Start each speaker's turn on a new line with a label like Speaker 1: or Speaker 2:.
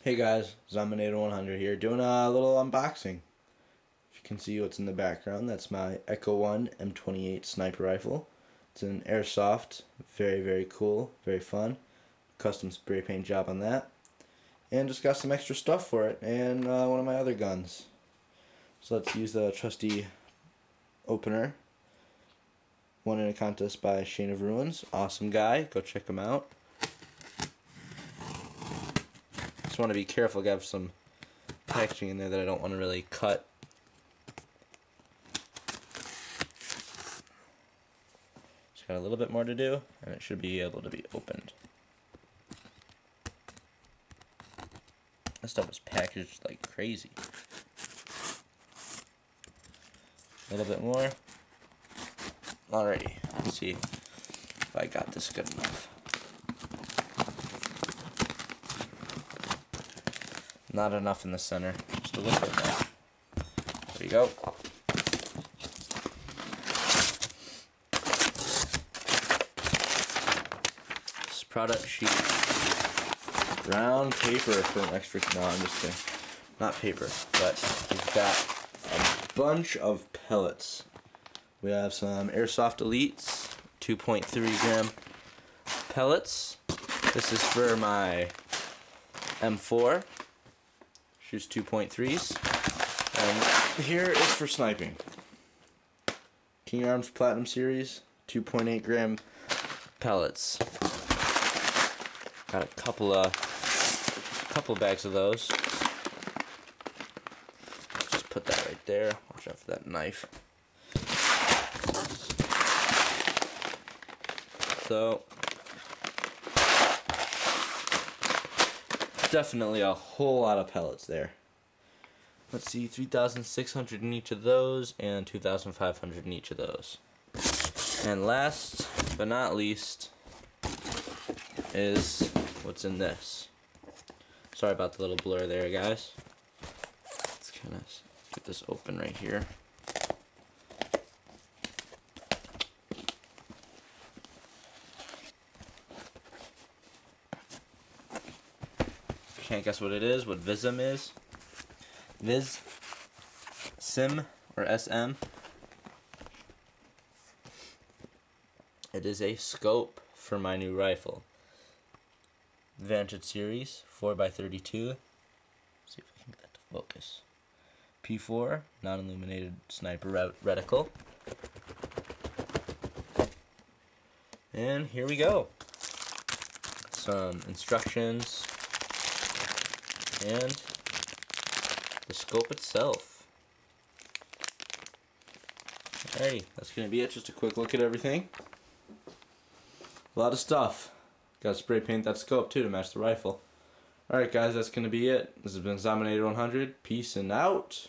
Speaker 1: Hey guys, Zominator100 here, doing a little unboxing. If you can see what's in the background, that's my Echo 1 M28 sniper rifle. It's an Airsoft, very cool, very fun. Custom spray paint job on that. And just got some extra stuff for it, and one of my other guns. So let's use the trusty opener. Won in a contest by Shane of Ruins, awesome guy, go check him out. Just want to be careful, I have some packaging in there that I don't want to really cut. Just got a little bit more to do, and it should be able to be opened. This stuff is packaged like crazy. A little bit more. Alrighty, let's see if I got this good enough. Not enough in the center, just a little bit more. There you go. This product sheet. Brown paper for an extra, no, I'm just kidding. Not paper, but we've got a bunch of pellets. We have some Airsoft Elites, 2.3 gram pellets. This is for my M4. Shoots 2.3s. And here is for sniping. King Arms Platinum Series, 2.8 gram pellets. Got a couple bags of those. Just put that right there. Watch out for that knife. So definitely a whole lot of pellets there. Let's see, 3,600 in each of those and 2,500 in each of those. And last but not least is what's in this. Sorry about the little blur there, guys. Let's kind of get this open right here. Can't guess what it is, what Vism is. Sim or SM. It is a scope for my new rifle. Vantage Series 4x32. See if I can get that to focus. P4 non-illuminated sniper reticle. And here we go. Some instructions. And the scope itself. Alrighty, that's going to be it. Just a quick look at everything. A lot of stuff. Got to spray paint that scope too to match the rifle. Alright guys, that's going to be it. This has been Zominator100. Peace and out.